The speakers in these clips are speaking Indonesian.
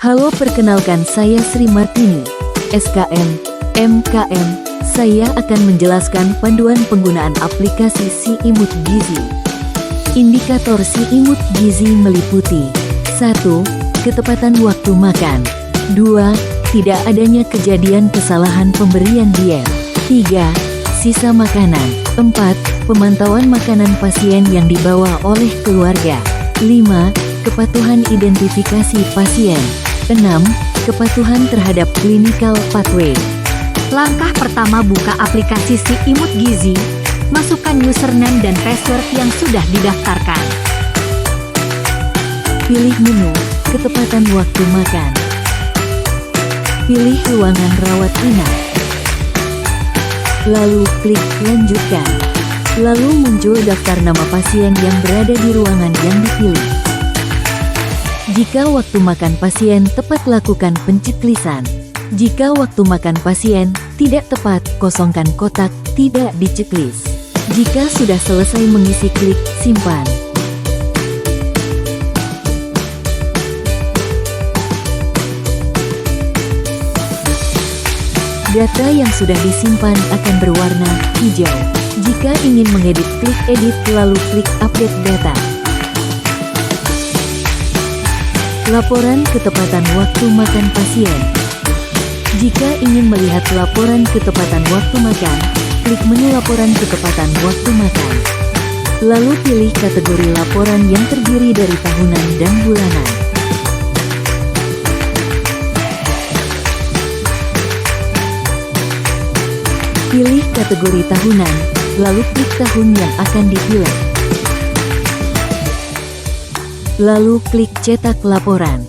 Halo, perkenalkan saya Sri Martini, SKM, MKM. Saya akan menjelaskan panduan penggunaan aplikasi Si Imut Gizi. Indikator Si Imut Gizi meliputi 1. Ketepatan waktu makan. 2. Tidak adanya kejadian kesalahan pemberian diet. 3. Sisa makanan. 4. Pemantauan makanan pasien yang dibawa oleh keluarga. 5. Kepatuhan identifikasi pasien. 6. Kepatuhan terhadap clinical pathway. Langkah pertama, buka aplikasi Si Imut Gizi. Masukkan username dan password yang sudah didaftarkan. Pilih menu, ketepatan waktu makan. Pilih ruangan rawat inap. Lalu klik lanjutkan. Lalu muncul daftar nama pasien yang berada di ruangan yang dipilih. Jika waktu makan pasien tepat, lakukan penceklisan. Jika waktu makan pasien tidak tepat, kosongkan kotak tidak diceklis. Jika sudah selesai mengisi, klik simpan. Data yang sudah disimpan akan berwarna hijau. Jika ingin mengedit, klik edit, lalu klik update data. Laporan ketepatan waktu makan pasien. Jika ingin melihat laporan ketepatan waktu makan, klik menu laporan ketepatan waktu makan. Lalu pilih kategori laporan yang terdiri dari tahunan dan bulanan. Pilih kategori tahunan, lalu klik tahun yang akan dipilih. Lalu klik cetak laporan.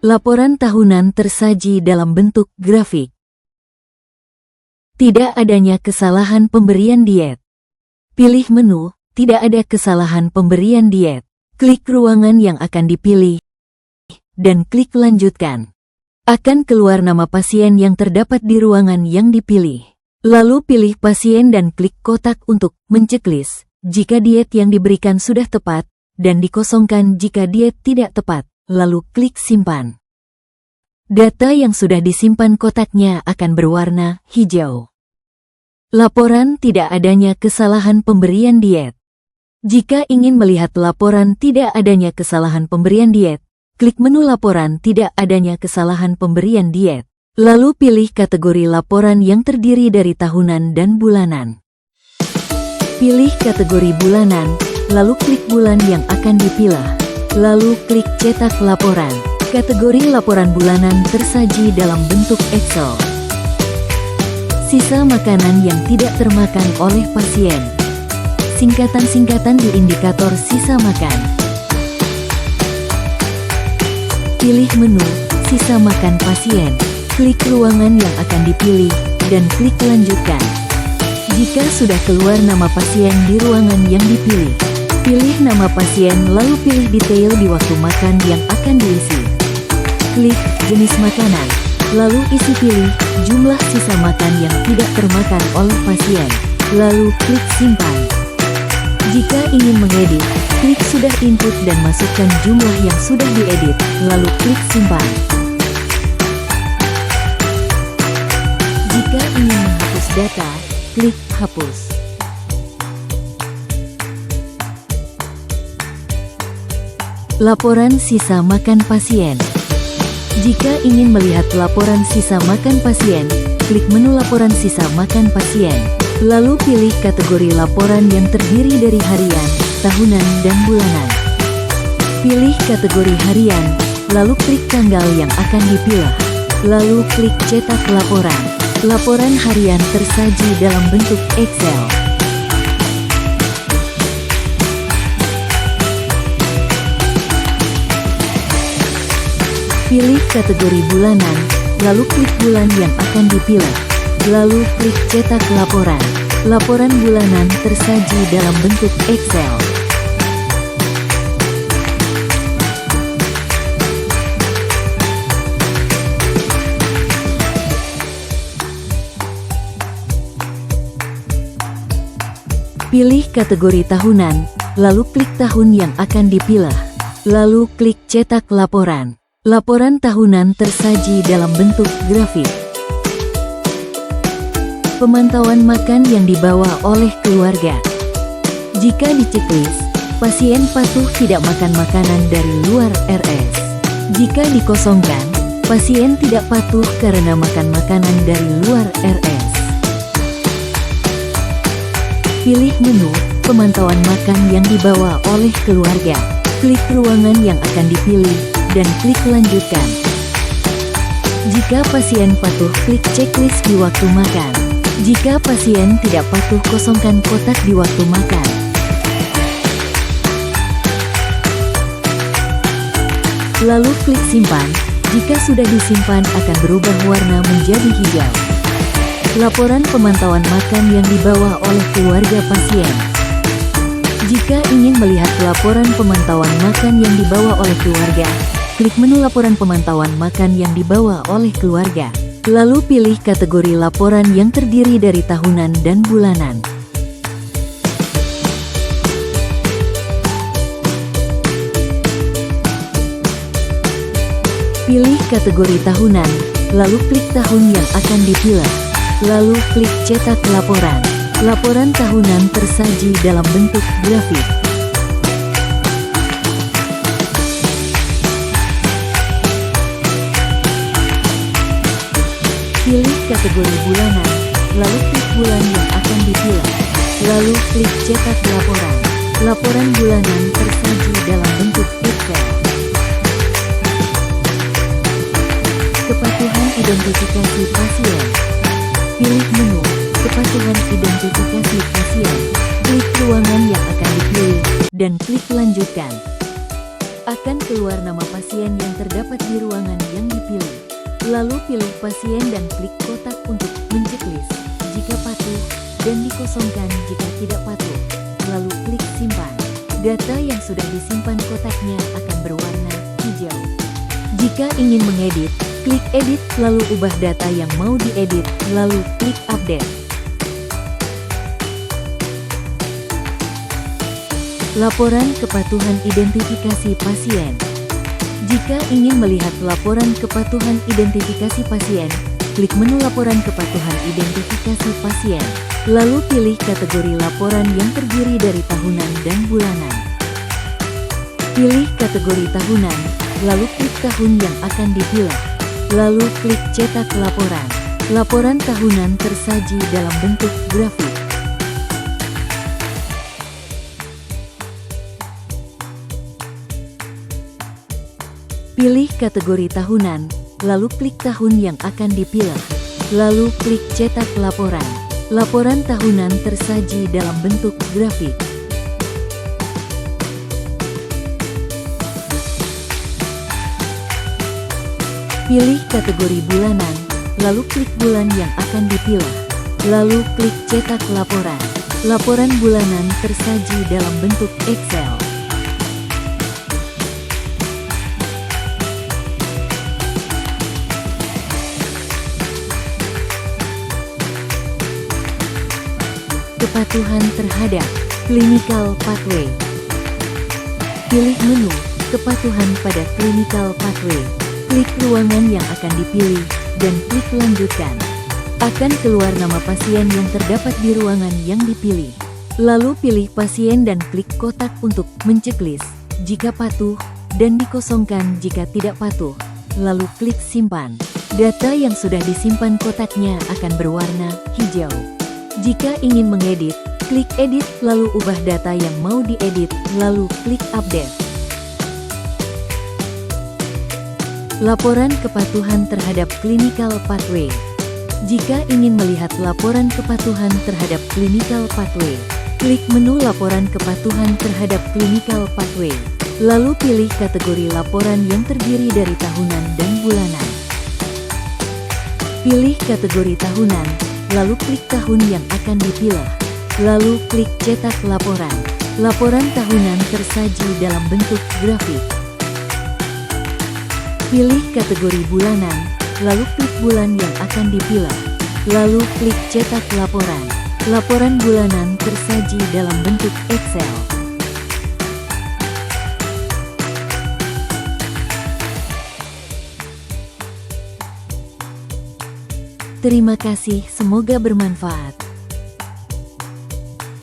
Laporan tahunan tersaji dalam bentuk grafik. Tidak adanya kesalahan pemberian diet. Pilih menu, tidak ada kesalahan pemberian diet. Klik ruangan yang akan dipilih, dan klik lanjutkan. Akan keluar nama pasien yang terdapat di ruangan yang dipilih. Lalu pilih pasien dan klik kotak untuk menceklis jika diet yang diberikan sudah tepat, dan dikosongkan jika diet tidak tepat. Lalu klik simpan. Data yang sudah disimpan kotaknya akan berwarna hijau. Laporan tidak adanya kesalahan pemberian diet. Jika ingin melihat laporan tidak adanya kesalahan pemberian diet, klik menu laporan tidak adanya kesalahan pemberian diet. Lalu pilih kategori laporan yang terdiri dari tahunan dan bulanan. Pilih kategori bulanan, lalu klik bulan yang akan dipilah. Lalu klik cetak laporan. Kategori laporan bulanan tersaji dalam bentuk Excel. Sisa makanan yang tidak termakan oleh pasien. Singkatan-singkatan di indikator sisa makan. Pilih menu, sisa makan pasien. Klik ruangan yang akan dipilih, dan klik lanjutkan. Jika sudah keluar nama pasien di ruangan yang dipilih, pilih nama pasien lalu pilih detail di waktu makan yang akan diisi. Klik jenis makanan, lalu isi pilih jumlah sisa makan yang tidak termakan oleh pasien. Lalu klik simpan. Jika ingin mengedit, klik sudah input dan masukkan jumlah yang sudah diedit, lalu klik simpan. Jika ingin menghapus data, klik hapus. Laporan sisa makan pasien. Jika ingin melihat laporan sisa makan pasien, klik menu laporan sisa makan pasien. Lalu pilih kategori laporan yang terdiri dari harian, tahunan, dan bulanan. Pilih kategori harian, lalu klik tanggal yang akan dipilah. Lalu klik cetak laporan. Laporan harian tersaji dalam bentuk Excel. Pilih kategori bulanan, lalu klik bulan yang akan dipilih. Lalu klik cetak laporan. Laporan bulanan tersaji dalam bentuk Excel. Pilih kategori tahunan, lalu klik tahun yang akan dipilih. Lalu klik cetak laporan. Laporan tahunan tersaji dalam bentuk grafik. Pemantauan makan yang dibawa oleh keluarga. Jika di checklist, pasien patuh tidak makan makanan dari luar RS. Jika dikosongkan, pasien tidak patuh karena makan makanan dari luar RS. Pilih menu, pemantauan makan yang dibawa oleh keluarga. Klik ruangan yang akan dipilih, dan klik lanjutkan. Jika pasien patuh, klik checklist di waktu makan. Jika pasien tidak patuh, kosongkan kotak di waktu makan. Lalu klik simpan. Jika sudah disimpan, akan berubah warna menjadi hijau. Laporan pemantauan makan yang dibawa oleh keluarga pasien. Jika ingin melihat laporan pemantauan makan yang dibawa oleh keluarga, klik menu laporan pemantauan makan yang dibawa oleh keluarga. Lalu pilih kategori laporan yang terdiri dari tahunan dan bulanan. Pilih kategori tahunan, lalu klik tahun yang akan dipilih. Lalu klik cetak laporan. Laporan tahunan tersaji dalam bentuk grafik. Pilih kategori bulanan, lalu klik bulan yang akan dipilih. Lalu klik cetak laporan. Laporan bulanan tersaji dalam bentuk Excel. Kepatuhan identifikasi pasien. Pilih menu, kepatuhan identifikasi pasien. Klik ruangan yang akan dipilih, dan klik lanjutkan. Akan keluar nama pasien yang terdapat di ruangan yang dipilih. Lalu pilih pasien dan klik kotak untuk menceklis jika patuh, dan dikosongkan jika tidak patuh. Lalu klik simpan. Data yang sudah disimpan kotaknya akan berwarna hijau. Jika ingin mengedit, klik edit, lalu ubah data yang mau diedit, lalu klik update. Laporan kepatuhan identifikasi pasien. Jika ingin melihat laporan kepatuhan identifikasi pasien, klik menu laporan kepatuhan identifikasi pasien. Lalu pilih kategori laporan yang terdiri dari tahunan dan bulanan. Pilih kategori tahunan, lalu klik tahun yang akan dipilih. Lalu klik cetak laporan. Laporan tahunan tersaji dalam bentuk grafik. Pilih kategori tahunan, lalu klik tahun yang akan dipilih. Lalu klik cetak laporan. Laporan tahunan tersaji dalam bentuk grafik. Pilih kategori bulanan, lalu klik bulan yang akan dipilih. Lalu klik cetak laporan. Laporan bulanan tersaji dalam bentuk Excel. Kepatuhan terhadap clinical pathway. Pilih menu, kepatuhan pada clinical pathway. Klik ruangan yang akan dipilih, dan klik lanjutkan. Akan keluar nama pasien yang terdapat di ruangan yang dipilih. Lalu pilih pasien dan klik kotak untuk menceklis jika patuh, dan dikosongkan jika tidak patuh. Lalu klik simpan. Data yang sudah disimpan kotaknya akan berwarna hijau. Jika ingin mengedit, klik edit, lalu ubah data yang mau diedit, lalu klik update. Laporan kepatuhan terhadap clinical pathway. Jika ingin melihat laporan kepatuhan terhadap clinical pathway, klik menu laporan kepatuhan terhadap clinical pathway. Lalu pilih kategori laporan yang terdiri dari tahunan dan bulanan. Pilih kategori tahunan, lalu klik tahun yang akan dipilih. Lalu klik cetak laporan. Laporan tahunan tersaji dalam bentuk grafik. Pilih kategori bulanan, lalu klik bulan yang akan dipilih. Lalu klik cetak laporan. Laporan bulanan tersaji dalam bentuk Excel. Terima kasih, semoga bermanfaat.